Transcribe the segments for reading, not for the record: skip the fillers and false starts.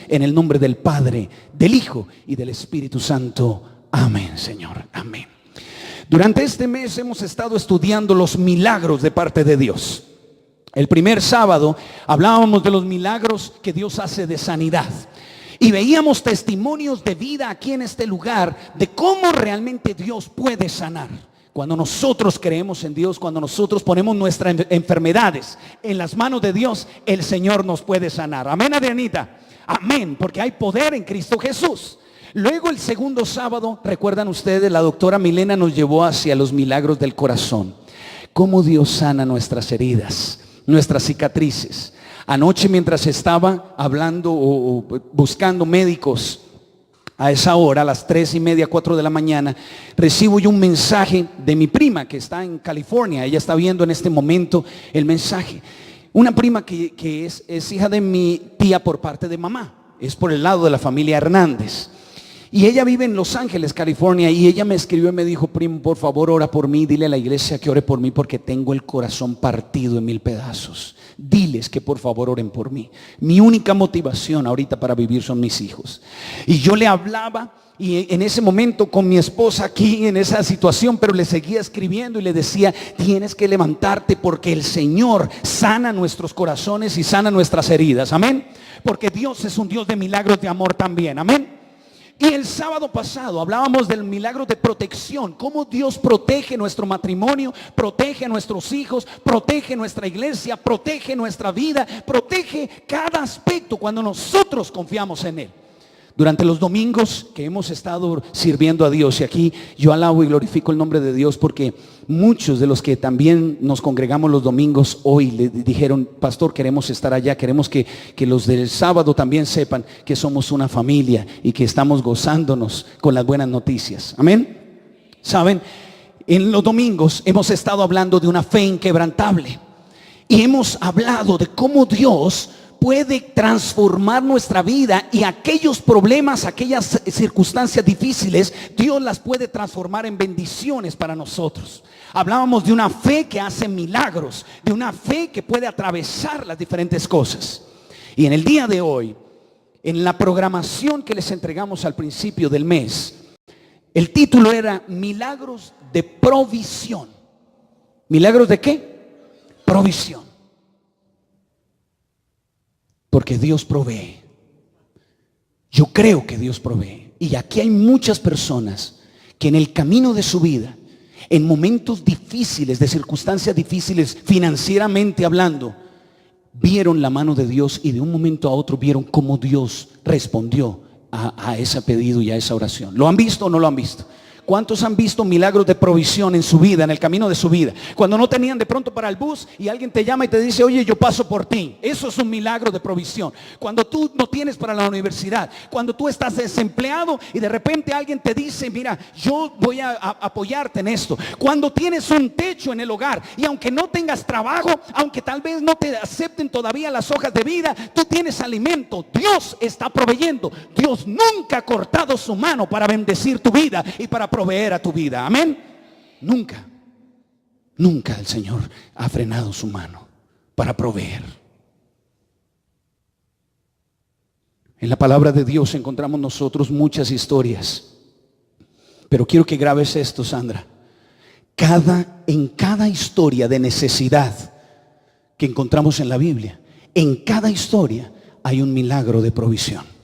en el nombre del Padre, del Hijo y del Espíritu Santo. Amén, Señor. Amén. Durante este mes hemos estado estudiando los milagros de parte de Dios. El primer sábado hablábamos de los milagros que Dios hace de sanidad. Y veíamos testimonios de vida aquí en este lugar de cómo realmente Dios puede sanar. Cuando nosotros creemos en Dios, cuando nosotros ponemos nuestras enfermedades en las manos de Dios, el Señor nos puede sanar. Amén, Adrianita. Amén, porque hay poder en Cristo Jesús. Luego el segundo sábado, recuerdan ustedes, la doctora Milena nos llevó hacia los milagros del corazón. Cómo Dios sana nuestras heridas, nuestras cicatrices. Anoche, mientras estaba hablando o buscando médicos a esa hora, a las 3:30, 4 de la mañana, recibo yo un mensaje de mi prima que está en California. Ella está viendo en este momento el mensaje. Una prima que es hija de mi tía por parte de mamá. Es por el lado de la familia Hernández. Y ella vive en Los Ángeles, California, y ella me escribió y me dijo: primo, por favor, ora por mí, dile a la iglesia que ore por mí porque tengo el corazón partido en 1000 pedazos. Diles que por favor oren por mí. Mi única motivación ahorita para vivir son mis hijos. Y yo le hablaba, y en ese momento con mi esposa aquí en esa situación, pero le seguía escribiendo y le decía: tienes que levantarte porque el Señor sana nuestros corazones y sana nuestras heridas. Amén. Porque Dios es un Dios de milagros, de amor también. Amén. Y el sábado pasado hablábamos del milagro de protección, cómo Dios protege nuestro matrimonio, protege a nuestros hijos, protege nuestra iglesia, protege nuestra vida, protege cada aspecto cuando nosotros confiamos en Él. Durante los domingos que hemos estado sirviendo a Dios, y aquí yo alabo y glorifico el nombre de Dios, porque muchos de los que también nos congregamos los domingos hoy le dijeron: pastor, queremos estar allá, queremos que los del sábado también sepan que somos una familia y que estamos gozándonos con las buenas noticias. Amén. Saben, en los domingos hemos estado hablando de una fe inquebrantable y hemos hablado de cómo Dios puede transformar nuestra vida, y aquellos problemas, aquellas circunstancias difíciles, Dios las puede transformar en bendiciones para nosotros. Hablábamos de una fe que hace milagros, de una fe que puede atravesar las diferentes cosas. Y en el día de hoy, en la programación que les entregamos al principio del mes, el título era Milagros de Provisión. ¿Milagros de qué? Provisión. Porque Dios provee. Yo creo que Dios provee. Y aquí hay muchas personas que en el camino de su vida, en momentos difíciles, de circunstancias difíciles, financieramente hablando, vieron la mano de Dios, y de un momento a otro vieron cómo Dios respondió a ese pedido y a esa oración. ¿Lo han visto o no lo han visto? ¿Cuántos han visto milagros de provisión en su vida, en el camino de su vida? Cuando no tenían de pronto para el bus y alguien te llama y te dice: oye, yo paso por ti. Eso es un milagro de provisión. Cuando tú no tienes para la universidad, cuando tú estás desempleado y de repente alguien te dice: mira, yo voy a apoyarte en esto. Cuando tienes un techo en el hogar y aunque no tengas trabajo, aunque tal vez no te acepten todavía las hojas de vida, tú tienes alimento. Dios está proveyendo. Dios nunca ha cortado su mano para bendecir tu vida y para proveer a tu vida. Amén. Nunca, nunca el Señor ha frenado su mano para proveer. En la palabra de Dios encontramos nosotros muchas historias, pero quiero que grabes esto, Sandra. En cada historia de necesidad que encontramos en la Biblia, en cada historia hay un milagro de provisión.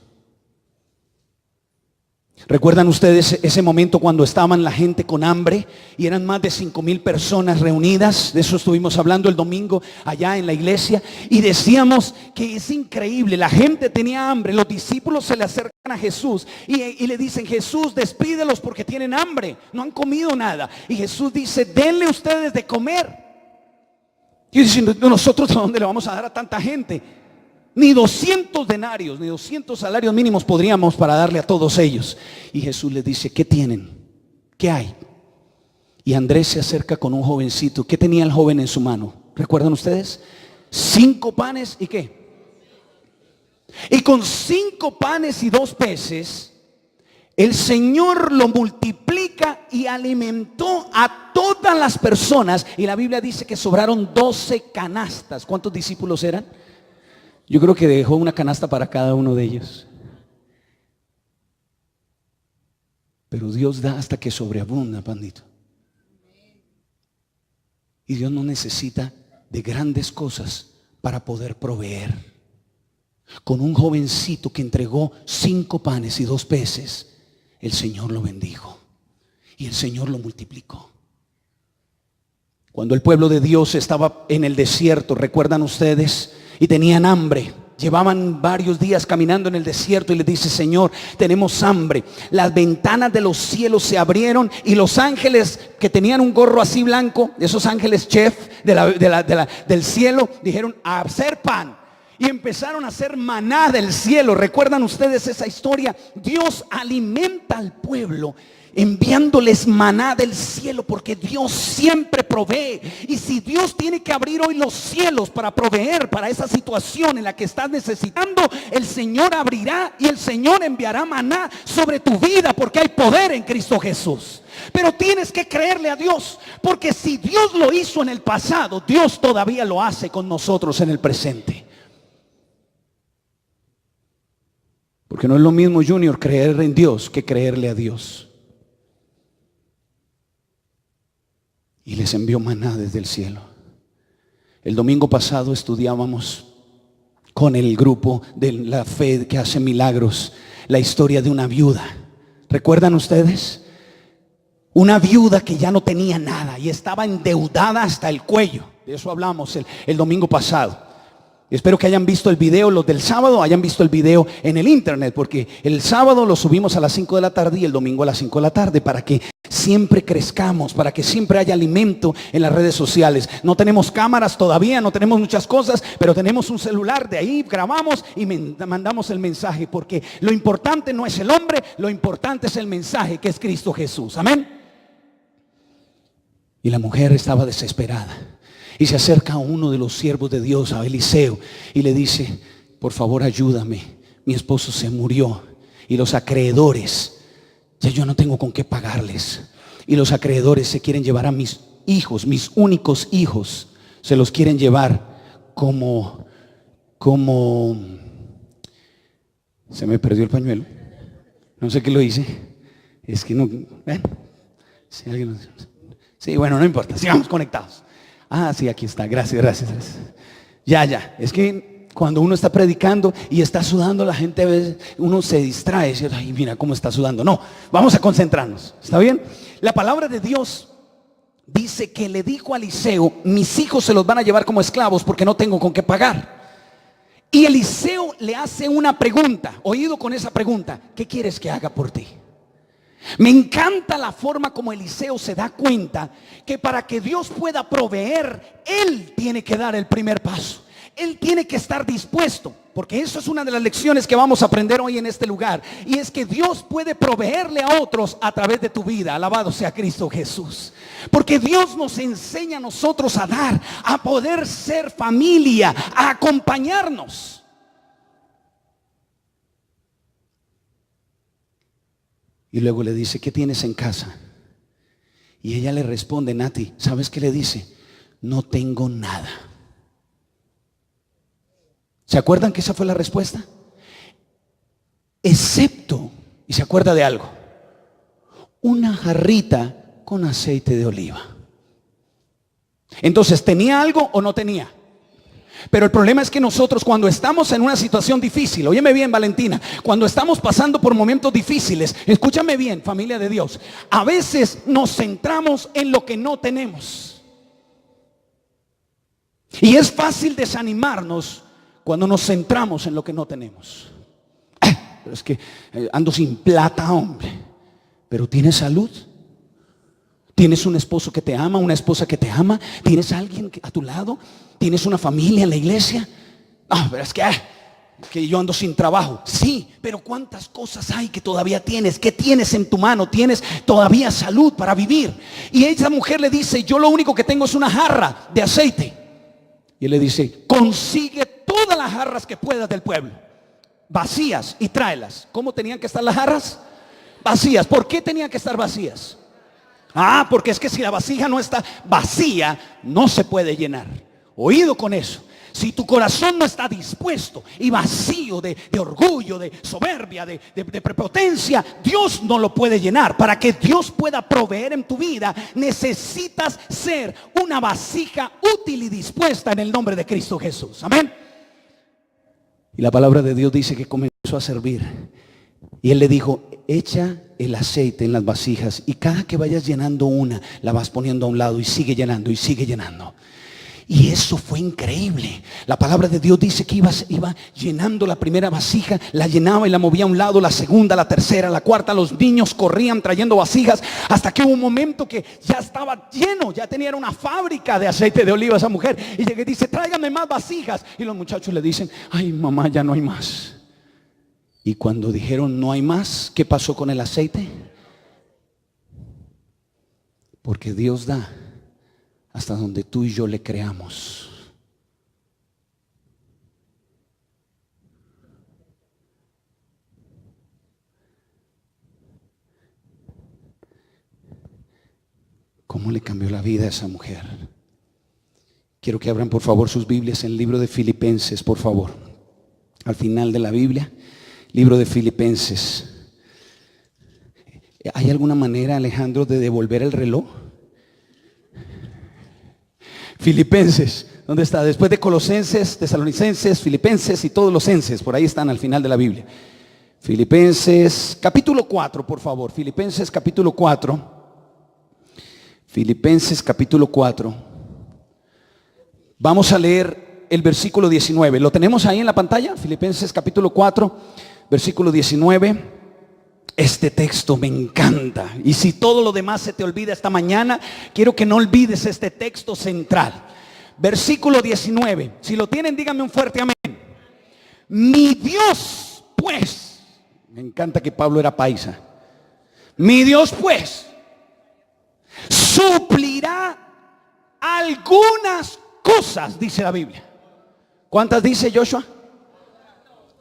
¿Recuerdan ustedes ese momento cuando estaban la gente con hambre y eran más de 5,000 personas reunidas? De eso estuvimos hablando el domingo allá en la iglesia, y decíamos que es increíble, la gente tenía hambre, los discípulos se le acercan a Jesús y le dicen: Jesús, despídelos porque tienen hambre, no han comido nada. Y Jesús dice: denle ustedes de comer. Y dicen: nosotros ¿a dónde le vamos a dar a tanta gente? Ni 200 denarios, ni 200 salarios mínimos podríamos para darle a todos ellos. Y Jesús les dice: ¿qué tienen? ¿Qué hay? Y Andrés se acerca con un jovencito. ¿Qué tenía el joven en su mano? ¿Recuerdan ustedes? 5 panes y ¿qué? Y con 5 panes y 2 peces, el Señor lo multiplica y alimentó a todas las personas. Y la Biblia dice que sobraron 12 canastas. ¿Cuántos discípulos eran? Yo creo que dejó una canasta para cada uno de ellos. Pero Dios da hasta que sobreabunda, pandito. Y Dios no necesita de grandes cosas para poder proveer. Con un jovencito que entregó 5 panes y 2 peces, el Señor lo bendijo y el Señor lo multiplicó. Cuando el pueblo de Dios estaba en el desierto, ¿recuerdan ustedes? Y tenían hambre. Llevaban varios días caminando en el desierto y le dice: Señor, tenemos hambre. Las ventanas de los cielos se abrieron y los ángeles que tenían un gorro así blanco, esos ángeles chef del cielo, dijeron: a hacer pan. Y empezaron a hacer maná del cielo. ¿Recuerdan ustedes esa historia? Dios alimenta al pueblo enviándoles maná del cielo, porque Dios siempre provee. Y si Dios tiene que abrir hoy los cielos para proveer para esa situación en la que estás necesitando, el Señor abrirá y el Señor enviará maná sobre tu vida, porque hay poder en Cristo Jesús. Pero tienes que creerle a Dios, porque si Dios lo hizo en el pasado, Dios todavía lo hace con nosotros en el presente. Porque no es lo mismo, Junior, creer en Dios que creerle a Dios. Y les envió maná desde el cielo. El domingo pasado estudiábamos con el grupo de la fe que hace milagros la historia de una viuda. ¿Recuerdan ustedes? Una viuda que ya no tenía nada y estaba endeudada hasta el cuello. De eso hablamos el domingo pasado. Espero que hayan visto el video, los del sábado hayan visto el video en el internet, porque el sábado lo subimos a las 5 de la tarde y el domingo a las 5 de la tarde, para que siempre crezcamos, para que siempre haya alimento en las redes sociales. No tenemos cámaras todavía, no tenemos muchas cosas, pero tenemos un celular, de ahí grabamos y mandamos el mensaje, porque lo importante no es el hombre, lo importante es el mensaje, que es Cristo Jesús. Amén. Y la mujer estaba desesperada. Y se acerca a uno de los siervos de Dios, a Eliseo, y le dice: por favor, ayúdame, mi esposo se murió y los acreedores, ya yo no tengo con qué pagarles, y los acreedores se quieren llevar a mis hijos, mis únicos hijos, se los quieren llevar como se me perdió el pañuelo, no sé qué lo hice, es que no, si alguien sí, bueno, no importa, sigamos conectados. Ah, sí, aquí está, gracias. Ya, es que cuando uno está predicando y está sudando, la gente a veces, uno se distrae y dice: ay, mira cómo está sudando. No, vamos a concentrarnos, ¿está bien? La palabra de Dios dice que le dijo a Eliseo: mis hijos se los van a llevar como esclavos porque no tengo con qué pagar. Y Eliseo le hace una pregunta, oído con esa pregunta: ¿qué quieres que haga por ti? Me encanta la forma como Eliseo se da cuenta que para que Dios pueda proveer, él tiene que dar el primer paso. Él tiene que estar dispuesto, porque eso es una de las lecciones que vamos a aprender hoy en este lugar. Y es que Dios puede proveerle a otros a través de tu vida. Alabado sea Cristo Jesús. Porque Dios nos enseña a nosotros a dar, a poder ser familia, a acompañarnos. Y luego le dice: ¿qué tienes en casa? Y ella le responde: Nati, ¿sabes qué le dice? No tengo nada. ¿Se acuerdan que esa fue la respuesta? Excepto, y se acuerda de algo, una jarrita con aceite de oliva. Entonces, ¿tenía algo o no tenía? Pero el problema es que nosotros, cuando estamos en una situación difícil, óyeme bien, Valentina, cuando estamos pasando por momentos difíciles, escúchame bien, familia de Dios, a veces nos centramos en lo que no tenemos. Y es fácil desanimarnos cuando nos centramos en lo que no tenemos. Pero es que ando sin plata, hombre. Pero ¿tienes salud? ¿Tienes un esposo que te ama, una esposa que te ama? ¿Tienes a alguien a tu lado? ¿Tienes una familia en la iglesia? Pero es que yo ando sin trabajo. Sí, pero ¿cuántas cosas hay que todavía tienes? ¿Qué tienes en tu mano? Tienes todavía salud para vivir. Y esa mujer le dice: yo lo único que tengo es una jarra de aceite. Y él le dice: consigue todas las jarras que puedas del pueblo, vacías, y tráelas. ¿Cómo tenían que estar las jarras? Vacías. ¿Por qué tenían que estar vacías? Porque es que si la vasija no está vacía, no se puede llenar. Oído con eso. Si tu corazón no está dispuesto y vacío de orgullo, de soberbia, de prepotencia, Dios no lo puede llenar. Para que Dios pueda proveer en tu vida, necesitas ser una vasija útil y dispuesta en el nombre de Cristo Jesús. Amén. Y la palabra de Dios dice que comenzó a servir. Y Él le dijo, echa el aceite en las vasijas y cada que vayas llenando una, la vas poniendo a un lado y sigue llenando y sigue llenando. Y eso fue increíble. La palabra de Dios dice que iba llenando la primera vasija, la llenaba y la movía a un lado, la segunda, la tercera, la cuarta. Los niños corrían trayendo vasijas hasta que hubo un momento que ya estaba lleno, ya tenía una fábrica de aceite de oliva esa mujer. Y llega y dice, tráigame más vasijas. Y los muchachos le dicen, ay mamá, ya no hay más. Y cuando dijeron no hay más, ¿qué pasó con el aceite? Porque Dios da hasta donde tú y yo le creamos. ¿Cómo le cambió la vida a esa mujer? Quiero que abran por favor sus Biblias en el libro de Filipenses, por favor. Al final de la Biblia, libro de Filipenses. ¿Hay alguna manera, Alejandro, de devolver el reloj? Filipenses, ¿dónde está? Después de Colosenses, Tesalonicenses, Filipenses y todos los enses, por ahí están al final de la Biblia. Filipenses capítulo 4, por favor. Filipenses capítulo 4. Filipenses capítulo 4. Vamos a leer el versículo 19. ¿Lo tenemos ahí en la pantalla? Filipenses capítulo 4, versículo 19. Este texto me encanta. Y si todo lo demás se te olvida esta mañana, quiero que no olvides este texto central. Versículo 19. Si lo tienen, díganme un fuerte amén. Mi Dios pues, me encanta que Pablo era paisa. Mi Dios pues suplirá algunas cosas, dice la Biblia. ¿Cuántas dice Joshua?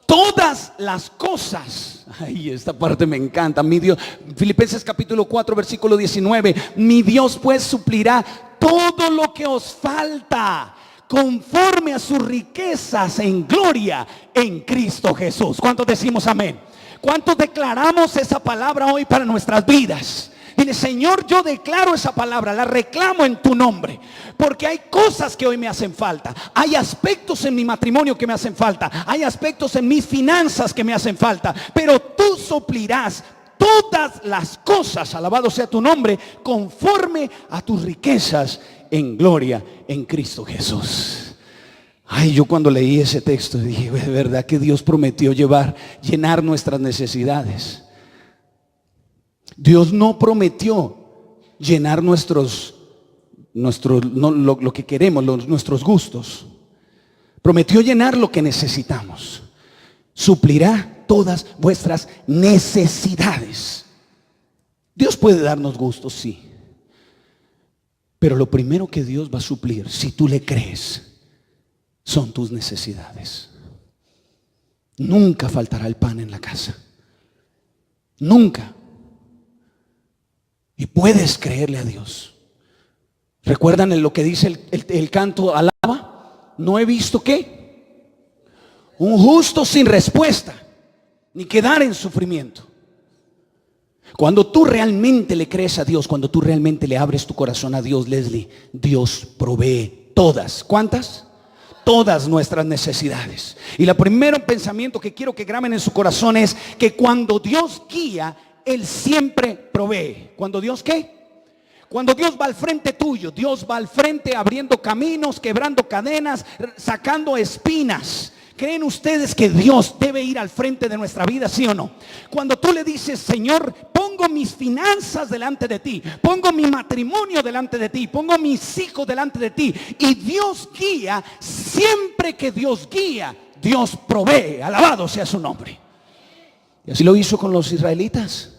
Todas las cosas. Ay, esta parte me encanta. Mi Dios, Filipenses capítulo 4, versículo 19. Mi Dios pues suplirá todo lo que os falta conforme a sus riquezas en gloria en Cristo Jesús. ¿Cuántos decimos amén? ¿Cuántos declaramos esa palabra hoy para nuestras vidas? Dile, Señor, yo declaro esa palabra, la reclamo en tu nombre, porque hay cosas que hoy me hacen falta. Hay aspectos en mi matrimonio que me hacen falta. Hay aspectos en mis finanzas que me hacen falta. Pero tú suplirás todas las cosas, alabado sea tu nombre, conforme a tus riquezas en gloria en Cristo Jesús. Ay, yo cuando leí ese texto dije, de verdad que Dios prometió llenar nuestras necesidades. Dios no prometió llenar lo que queremos, nuestros gustos. Prometió llenar lo que necesitamos. Suplirá todas vuestras necesidades. Dios puede darnos gustos, sí. Pero lo primero que Dios va a suplir, si tú le crees, son tus necesidades. Nunca faltará el pan en la casa. Nunca. Y puedes creerle a Dios. ¿Recuerdan en lo que dice el canto alaba? No he visto ¿qué? Un justo sin respuesta, ni quedar en sufrimiento. Cuando tú realmente le crees a Dios, cuando tú realmente le abres tu corazón a Dios, Leslie, Dios provee todas. ¿Cuántas? Todas nuestras necesidades. Y el primer pensamiento que quiero que graben en su corazón es que cuando Dios guía, Él siempre provee. ¿Cuando Dios qué? Cuando Dios va al frente tuyo, Dios va al frente abriendo caminos, quebrando cadenas, sacando espinas. ¿Creen ustedes que Dios debe ir al frente de nuestra vida, sí o no? Cuando tú le dices, Señor, pongo mis finanzas delante de ti, pongo mi matrimonio delante de ti, pongo mis hijos delante de ti, y Dios guía, siempre que Dios guía, Dios provee. Alabado sea su nombre. Y así lo hizo con los israelitas.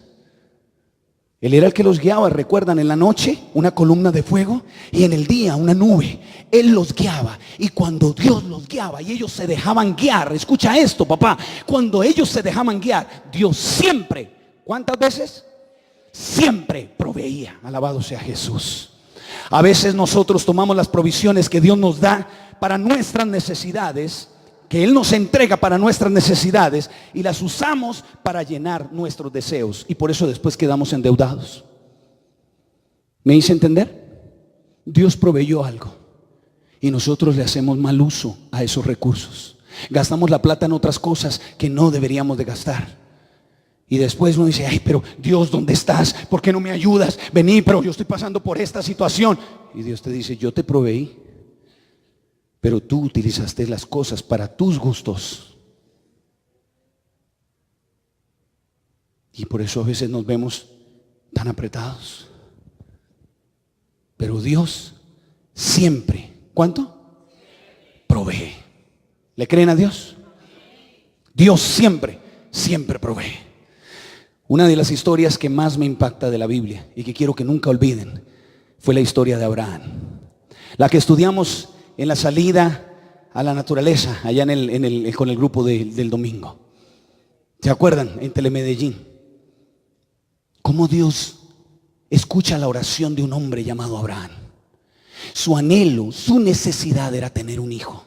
Él era el que los guiaba. Recuerdan, en la noche una columna de fuego y en el día una nube. Él los guiaba. Y cuando Dios los guiaba y ellos se dejaban guiar, escucha esto, papá, cuando ellos se dejaban guiar, Dios siempre, ¿cuántas veces? Siempre proveía. Alabado sea Jesús. A veces nosotros tomamos las provisiones que Dios nos da para nuestras necesidades, que Él nos entrega para nuestras necesidades, y las usamos para llenar nuestros deseos. Y por eso después quedamos endeudados. ¿Me hice entender? Dios proveyó algo y nosotros le hacemos mal uso a esos recursos. Gastamos la plata en otras cosas que no deberíamos de gastar. Y después uno dice, ay, pero Dios, ¿dónde estás? ¿Por qué no me ayudas? Vení, pero yo estoy pasando por esta situación. Y Dios te dice, yo te proveí, pero tú utilizaste las cosas para tus gustos. Y por eso a veces nos vemos tan apretados. Pero Dios siempre, ¿cuánto? Provee. ¿Le creen a Dios? Dios siempre, siempre provee. Una de las historias que más me impacta de la Biblia y que quiero que nunca olviden fue la historia de Abraham. La que estudiamos en la salida a la naturaleza, allá con el grupo del domingo. ¿Se acuerdan? En Telemedellín. Cómo Dios escucha la oración de un hombre llamado Abraham. Su anhelo, su necesidad era tener un hijo.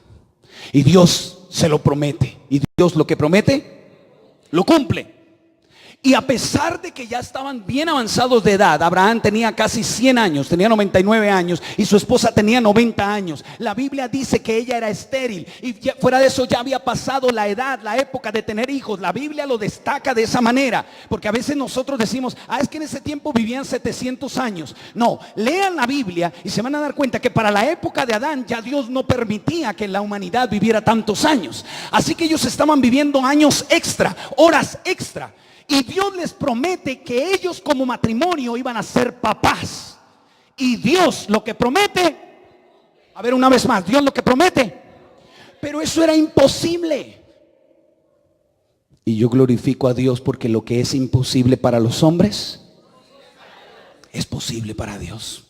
Y Dios se lo promete. Y Dios lo que promete, lo cumple. Y a pesar de que ya estaban bien avanzados de edad, Abraham tenía casi 100 años, tenía 99 años y su esposa tenía 90 años. La Biblia dice que ella era estéril y fuera de eso ya había pasado la edad, la época de tener hijos. La Biblia lo destaca de esa manera, porque a veces nosotros decimos, es que en ese tiempo vivían 700 años. No, lean la Biblia y se van a dar cuenta que para la época de Adán ya Dios no permitía que la humanidad viviera tantos años. Así que ellos estaban viviendo años extra, horas extra. Y Dios les promete que ellos como matrimonio iban a ser papás. Y Dios lo que promete, a ver una vez más, Dios lo que promete, pero eso era imposible. Y yo glorifico a Dios porque lo que es imposible para los hombres es posible para Dios.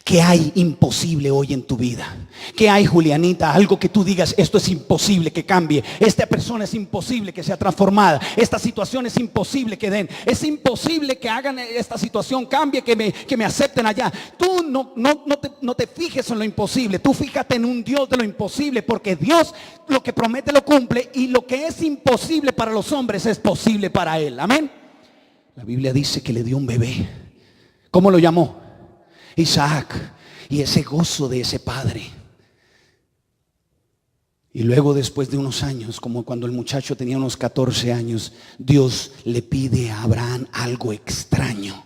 ¿Qué hay imposible hoy en tu vida? ¿Qué hay, Julianita? Algo que tú digas, esto es imposible que cambie. Esta persona es imposible que sea transformada. Esta situación es imposible que den. Es imposible que hagan esta situación cambie, que me acepten allá. Tú no te fijes en lo imposible. Tú fíjate en un Dios de lo imposible, porque Dios lo que promete lo cumple, y lo que es imposible para los hombres es posible para Él. Amén. La Biblia dice que le dio un bebé. ¿Cómo lo llamó? Isaac. Y ese gozo de ese padre. Y luego, después de unos años, como cuando el muchacho tenía unos 14 años, Dios le pide a Abraham algo extraño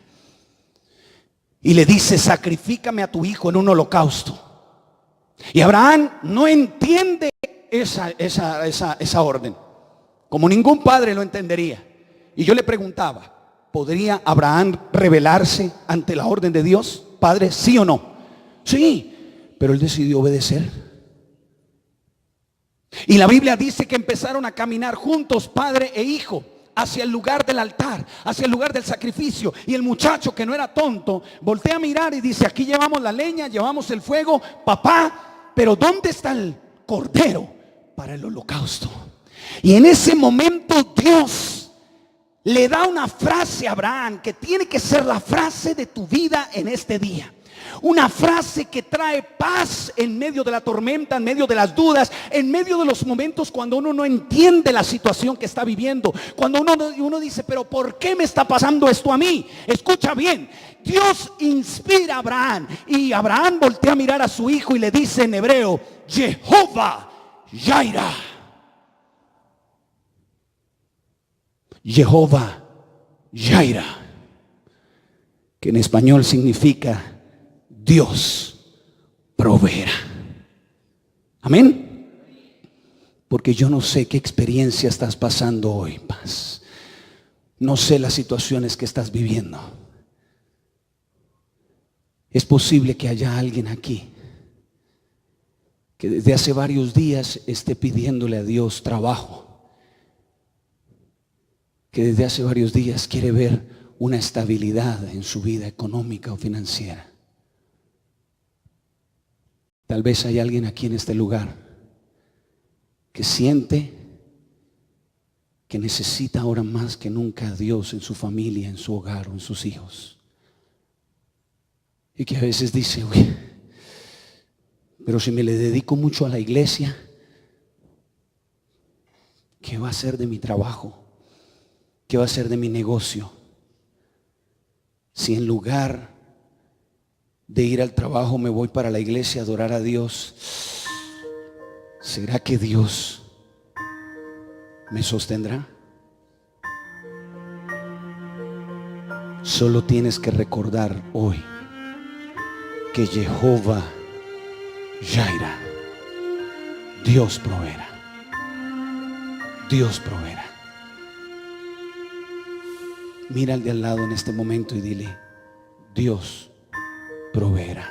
y le dice, sacrifícame a tu hijo en un holocausto. Y Abraham no entiende esa orden, como ningún padre lo entendería. Y yo le preguntaba, ¿podría Abraham rebelarse ante la orden de Dios? Padre, ¿sí o no? Sí, pero él decidió obedecer. Y la Biblia dice que empezaron a caminar juntos, padre e hijo, hacia el lugar del altar, hacia el lugar del sacrificio. Y el muchacho, que no era tonto, voltea a mirar y dice, aquí llevamos la leña, llevamos el fuego, papá, pero ¿dónde está el cordero para el holocausto? Y en ese momento Dios le da una frase a Abraham que tiene que ser la frase de tu vida en este día. Una frase que trae paz en medio de la tormenta, en medio de las dudas, en medio de los momentos cuando uno no entiende la situación que está viviendo. Cuando uno dice, pero ¿por qué me está pasando esto a mí? Escucha bien, Dios inspira a Abraham, y Abraham voltea a mirar a su hijo y le dice en hebreo, Jehová Jireh. Jehová Jireh, que en español significa Dios proveerá. Amén. Porque yo no sé qué experiencia estás pasando hoy, paz. No sé las situaciones que estás viviendo. Es posible que haya alguien aquí que desde hace varios días esté pidiéndole a Dios trabajo, que desde hace varios días quiere ver una estabilidad en su vida económica o financiera. Tal vez hay alguien aquí en este lugar que siente que necesita ahora más que nunca a Dios en su familia, en su hogar o en sus hijos. Y que a veces dice, uy, Pero si me le dedico mucho a la iglesia, ¿qué va a ser de mi trabajo? ¿Qué va a ser de mi negocio? Si en lugar de ir al trabajo me voy para la iglesia a adorar a Dios, ¿será que Dios me sostendrá? Solo tienes que recordar hoy que Jehová Jaira, Dios proveerá. Dios proveerá. Mira al de al lado en este momento y dile: Dios proveerá.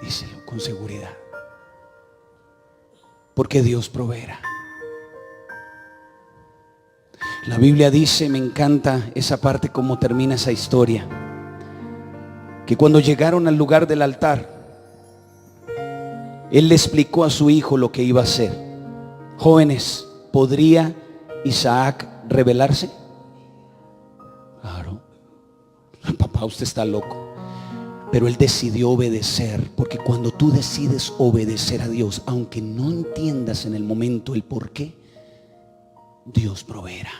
Díselo con seguridad. Porque Dios proveerá. La Biblia dice, me encanta esa parte como termina esa historia, que cuando llegaron al lugar del altar, Él le explicó a su hijo lo que iba a hacer. Jóvenes, ¿podría Isaac rebelarse? Claro. Papá, usted está loco. Pero él decidió obedecer, porque cuando tú decides obedecer a Dios, aunque no entiendas en el momento el por qué, Dios proveerá.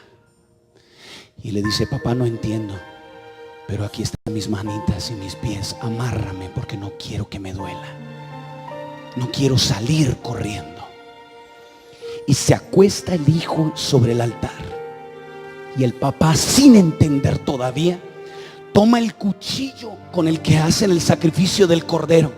Y le dice: papá, no entiendo, pero aquí están mis manitas y mis pies, amárrame porque no quiero que me duela, no quiero salir corriendo. Y se acuesta el hijo sobre el altar, y el papá, sin entender todavía, toma el cuchillo con el que hacen el sacrificio del cordero,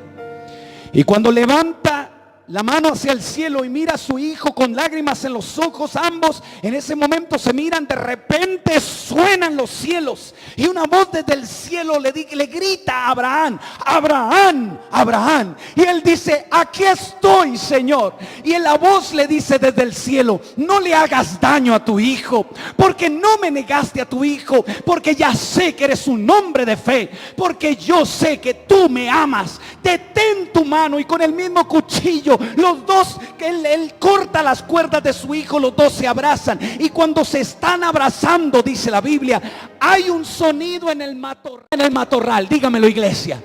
y cuando levanta la mano hacia el cielo y mira a su hijo con lágrimas en los ojos, ambos en ese momento se miran. De repente suenan los cielos y una voz desde el cielo le grita a Abraham: Abraham, Abraham. Y él dice: aquí estoy, Señor. Y la voz le dice desde el cielo: no le hagas daño a tu hijo, porque no me negaste a tu hijo, porque ya sé que eres un hombre de fe, porque yo sé que tú me amas. Detén tu mano. Y con el mismo cuchillo, los dos, él corta las cuerdas de su hijo, los dos se abrazan. Y cuando se están abrazando, dice la Biblia, hay un sonido en el matorral. Dígamelo, iglesia: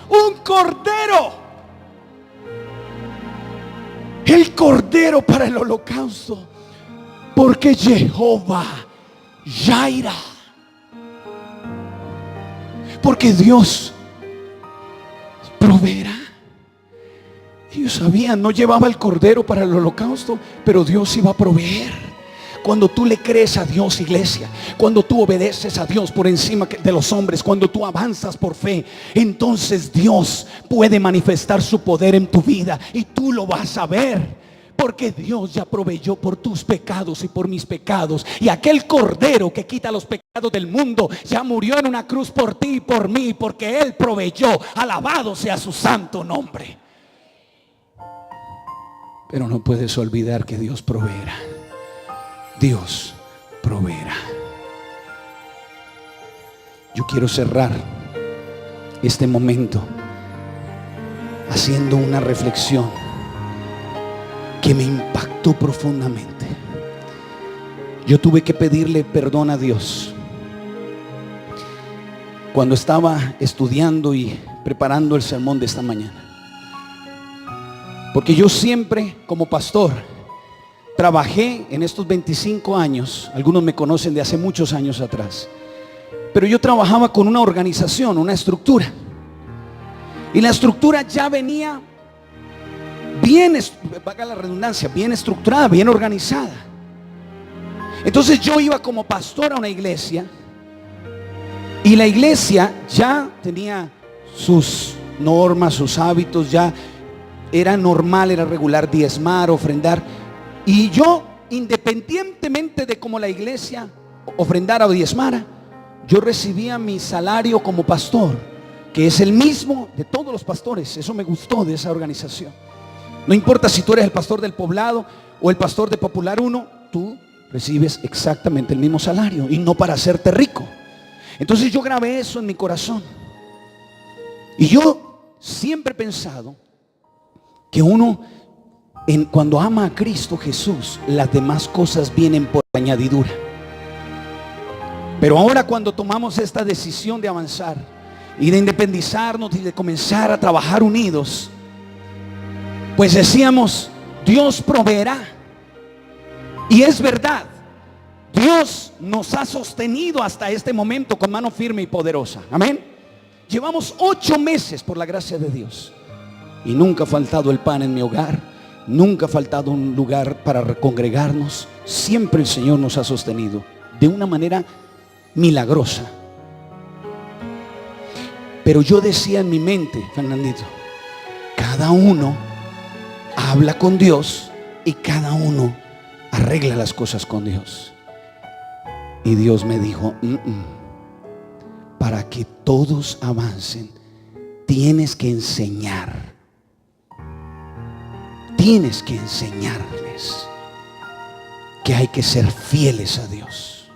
un cordero. El cordero para el holocausto. Porque Jehová Jaira, porque Dios proveerá. Ellos sabían, no llevaba el cordero para el holocausto, pero Dios iba a proveer. Cuando tú le crees a Dios, iglesia, cuando tú obedeces a Dios por encima de los hombres, cuando tú avanzas por fe, entonces Dios puede manifestar su poder en tu vida y tú lo vas a ver. Porque Dios ya proveyó por tus pecados y por mis pecados. Y aquel cordero que quita los pecados del mundo ya murió en una cruz por ti y por mí, porque Él proveyó. Alabado sea su santo nombre. Pero no puedes olvidar que Dios proveerá. Dios proveerá. Yo quiero cerrar este momento haciendo una reflexión que me impactó profundamente. Yo tuve que pedirle perdón a Dios cuando estaba estudiando y preparando el sermón de esta mañana. Porque yo siempre, como pastor, trabajé en estos 25 años. Algunos me conocen de hace muchos años atrás. Pero yo trabajaba con una organización, una estructura. Y la estructura ya venía bien, valga la redundancia, bien estructurada, bien organizada. Entonces yo iba como pastor a una iglesia, y la iglesia ya tenía sus normas, sus hábitos. Ya era normal, era regular diezmar, ofrendar. Y yo, independientemente de cómo la iglesia ofrendara o diezmara, yo recibía mi salario como pastor, que es el mismo de todos los pastores. Eso me gustó de esa organización. No importa si tú eres el pastor del poblado o el pastor de Popular 1, tú recibes exactamente el mismo salario, y no para hacerte rico. Entonces yo grabé eso en mi corazón. Y yo siempre he pensado que uno, cuando ama a Cristo Jesús, las demás cosas vienen por añadidura. Pero ahora, cuando tomamos esta decisión de avanzar, y de independizarnos y de comenzar a trabajar unidos, pues decíamos, Dios proveerá. Y es verdad, Dios nos ha sostenido hasta este momento con mano firme y poderosa. Amén. Llevamos 8 meses por la gracia de Dios y nunca ha faltado el pan en mi hogar, nunca ha faltado un lugar para congregarnos. Siempre el Señor nos ha sostenido de una manera milagrosa. Pero yo decía en mi mente, Fernandito, cada uno habla con Dios y cada uno arregla las cosas con Dios. Y Dios me dijo, para que todos avancen, tienes que enseñar. Tienes que enseñarles que hay que ser fieles a Dios.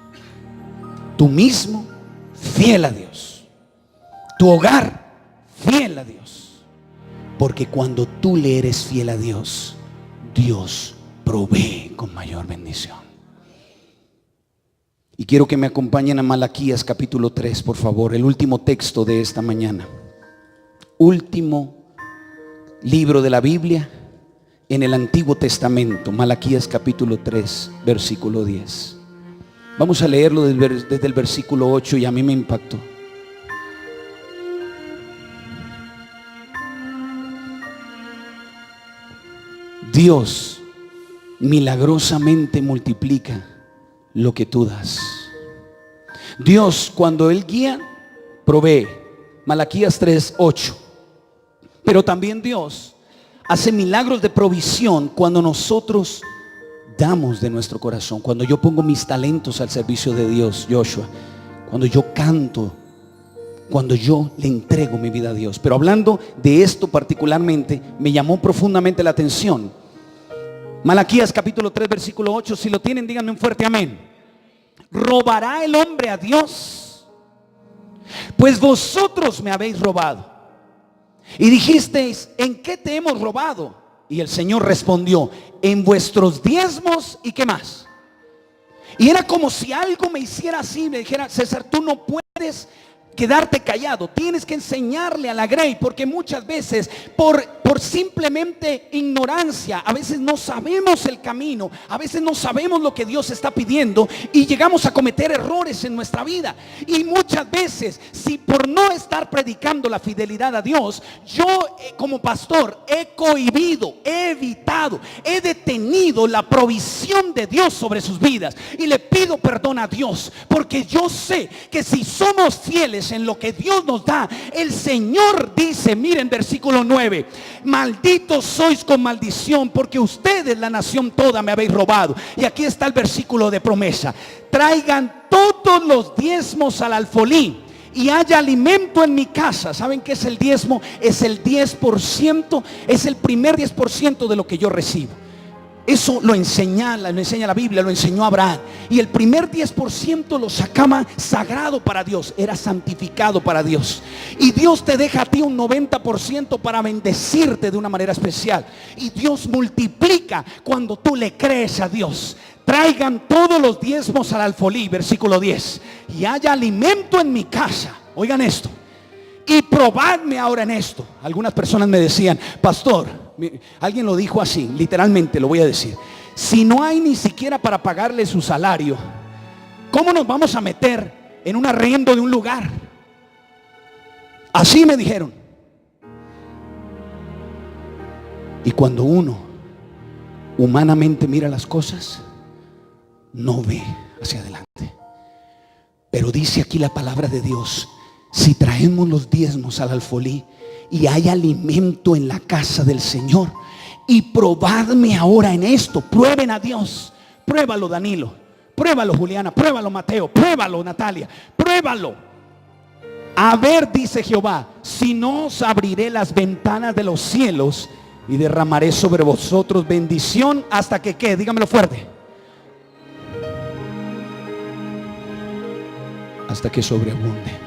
Tú mismo, fiel a Dios. Tu hogar, fiel a Dios. Porque cuando tú le eres fiel a Dios, Dios provee con mayor bendición. Y quiero que me acompañen a Malaquías capítulo 3, por favor, el último texto de esta mañana. Último libro de la Biblia en el Antiguo Testamento, Malaquías capítulo 3, versículo 10. Vamos a leerlo desde el versículo 8 y a mí me impactó. Dios milagrosamente multiplica lo que tú das. Dios, cuando Él guía, provee. Malaquías 3:8. Pero también Dios hace milagros de provisión cuando nosotros damos de nuestro corazón. Cuando yo pongo mis talentos al servicio de Dios, Joshua. Cuando yo canto, cuando yo le entrego mi vida a Dios. Pero hablando de esto particularmente, me llamó profundamente la atención Malaquías capítulo 3 versículo 8. Si lo tienen, díganme un fuerte amén. ¿Robará el hombre a Dios? Pues vosotros me habéis robado. Y dijisteis, ¿en qué te hemos robado? Y el Señor respondió, en vuestros diezmos. ¿Y qué más? Y era como si algo me hiciera así, me dijera, César, tú no puedes quedarte callado, tienes que enseñarle a la Grey, porque muchas veces por simplemente ignorancia, a veces no sabemos el camino, a veces no sabemos lo que Dios está pidiendo y llegamos a cometer errores en nuestra vida. Y muchas veces, si por no estar predicando la fidelidad a Dios, yo como pastor he cohibido, he evitado, he detenido la provisión de Dios sobre sus vidas, y le pido perdón a Dios, porque yo sé que si somos fieles en lo que Dios nos da, el Señor dice, miren versículo 9, malditos sois con maldición, porque ustedes, la nación toda, me habéis robado. Y aquí está el versículo de promesa: traigan todos los diezmos al alfolí y haya alimento en mi casa. ¿Saben qué es el diezmo? Es el 10%, es el primer 10% de lo que yo recibo. Eso lo enseña la Biblia, lo enseñó Abraham. Y el primer 10% lo sacaba sagrado para Dios, era santificado para Dios. Y Dios te deja a ti un 90% para bendecirte de una manera especial. Y Dios multiplica cuando tú le crees a Dios. Traigan todos los diezmos al alfolí, versículo 10, y haya alimento en mi casa. Oigan esto. Y probadme ahora en esto. Algunas personas me decían, pastor, alguien lo dijo así, literalmente lo voy a decir, si no hay ni siquiera para pagarle su salario, ¿cómo nos vamos a meter en un arriendo de un lugar? Así me dijeron. Y cuando uno humanamente mira las cosas, no ve hacia adelante. Pero dice aquí la palabra de Dios: si traemos los diezmos al alfolí y hay alimento en la casa del Señor, y probadme ahora en esto. Prueben a Dios. Pruébalo, Danilo. Pruébalo, Juliana. Pruébalo, Mateo. Pruébalo, Natalia. Pruébalo. A ver, dice Jehová, si no os abriré las ventanas de los cielos y derramaré sobre vosotros bendición hasta que ¿qué? Dígamelo fuerte. Hasta que sobreabunde.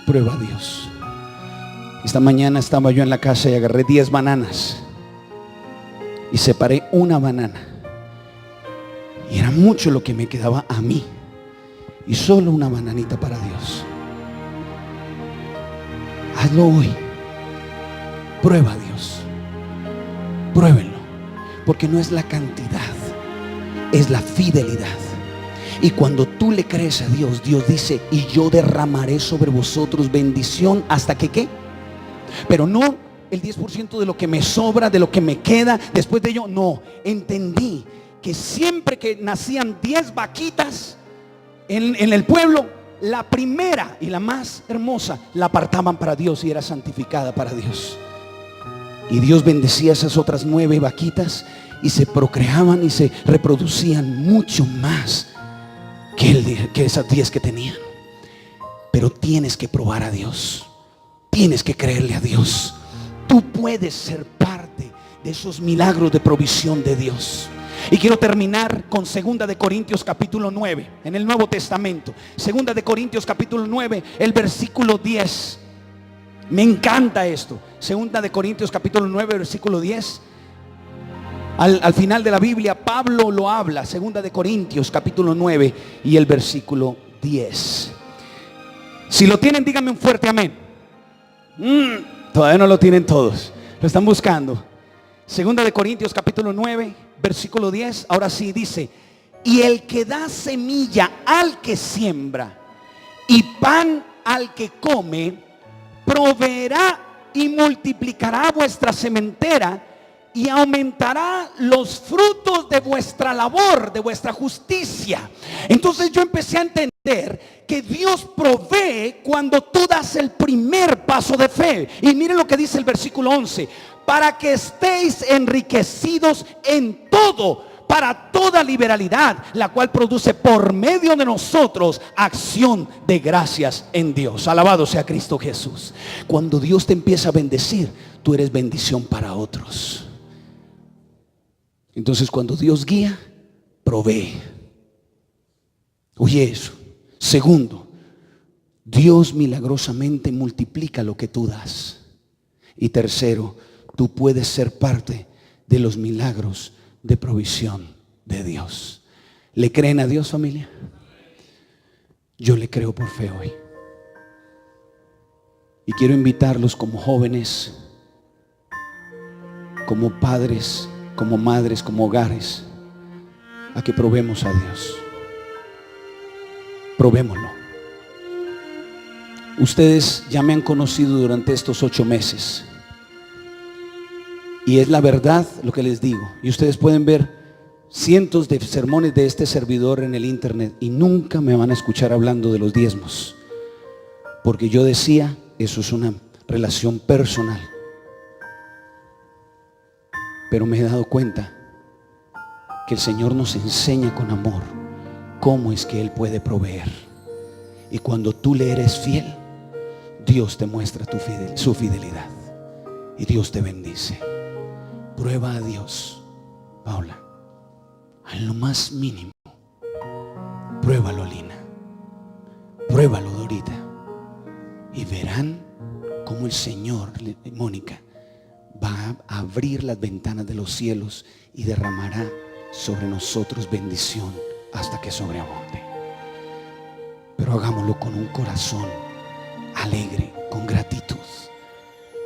Prueba a Dios. Esta mañana estaba yo en la casa y agarré 10 bananas y separé una banana, y era mucho lo que me quedaba a mí. y solo una bananita para Dios. Hazlo hoy. Prueba a Dios. Pruébenlo. Porque no es la cantidad, es la fidelidad. Y cuando tú le crees a Dios, Dios dice: y yo derramaré sobre vosotros bendición hasta que ¿qué? Pero no el 10% de lo que me sobra, de lo que me queda después de ello. No, entendí que siempre que nacían 10 vaquitas en el pueblo, la primera y la más hermosa la apartaban para Dios y era santificada para Dios. Y Dios bendecía esas otras 9 vaquitas y se procreaban y se reproducían mucho más que esas 10 que tenían. Pero tienes que probar a Dios, tienes que creerle a Dios. Tú puedes ser parte de esos milagros de provisión de Dios. Y quiero terminar con 2 de Corintios capítulo 9, en el Nuevo Testamento. 2 de Corintios capítulo 9, el versículo 10. Me encanta esto. 2 de Corintios capítulo 9, versículo 10. Al final de la Biblia Pablo lo habla. 2 de Corintios capítulo 9 y el versículo 10. Si lo tienen, díganme un fuerte amén. Todavía no lo tienen todos, lo están buscando. 2 de Corintios capítulo 9, versículo 10. Ahora sí dice: y el que da semilla al que siembra y pan al que come, proveerá y multiplicará vuestra sementera y aumentará los frutos de vuestra labor, de vuestra justicia. Entonces yo empecé a entender que Dios provee cuando tú das el primer paso de fe. Y miren lo que dice el versículo 11: para que estéis enriquecidos en todo, para toda liberalidad, la cual produce por medio de nosotros acción de gracias en Dios. Alabado sea Cristo Jesús. Cuando Dios te empieza a bendecir, tú eres bendición para otros. Entonces cuando Dios guía, provee. Oye eso. Segundo, Dios milagrosamente multiplica lo que tú das. Y tercero, tú puedes ser parte de los milagros de provisión de Dios. ¿Le creen a Dios, familia? Yo le creo por fe hoy. Y quiero invitarlos como jóvenes, como padres, como madres, como hogares, a que probemos a Dios. Probémoslo. Ustedes ya me han conocido durante estos 8 meses. Y es la verdad lo que les digo. Y ustedes pueden ver cientos de sermones de este servidor en el internet y nunca me van a escuchar hablando de los diezmos. Porque yo decía, eso es una relación personal. Pero me he dado cuenta que el Señor nos enseña con amor cómo es que Él puede proveer. Y cuando tú le eres fiel, Dios te muestra su fidelidad y Dios te bendice. Prueba a Dios, Paula, en lo más mínimo. Pruébalo, Lina. Pruébalo, Dorita. Y verán cómo el Señor, Mónica, va a abrir las ventanas de los cielos y derramará sobre nosotros bendición hasta que sobreabunde. Pero hagámoslo con un corazón alegre, con gratitud,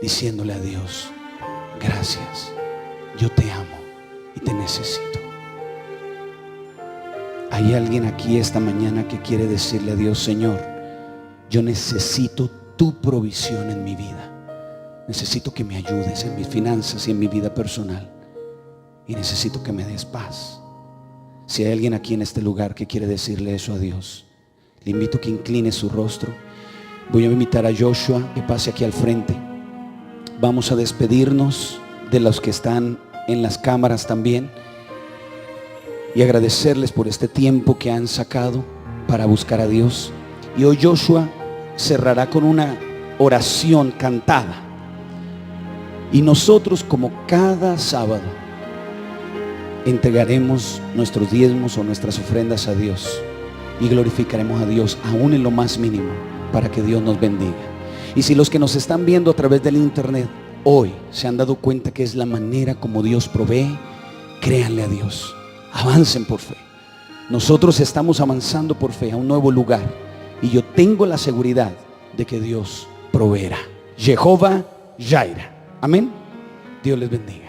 diciéndole a Dios: gracias, yo te amo y te necesito. Hay alguien aquí esta mañana que quiere decirle a Dios: Señor, yo necesito tu provisión en mi vida. Necesito que me ayudes en mis finanzas y en mi vida personal. Y necesito que me des paz. Si hay alguien aquí en este lugar que quiere decirle eso a Dios, le invito a que incline su rostro. Voy a invitar a Joshua que pase aquí al frente. Vamos a despedirnos de los que están en las cámaras también y agradecerles por este tiempo que han sacado para buscar a Dios. Y hoy Joshua cerrará con una oración cantada. Y nosotros, como cada sábado, entregaremos nuestros diezmos o nuestras ofrendas a Dios y glorificaremos a Dios aún en lo más mínimo, para que Dios nos bendiga. Y si los que nos están viendo a través del internet hoy se han dado cuenta que es la manera como Dios provee, créanle a Dios, avancen por fe, nosotros estamos avanzando por fe a un nuevo lugar. Y yo tengo la seguridad de que Dios proveerá. Jehová Jireh. Amén. Dios les bendiga.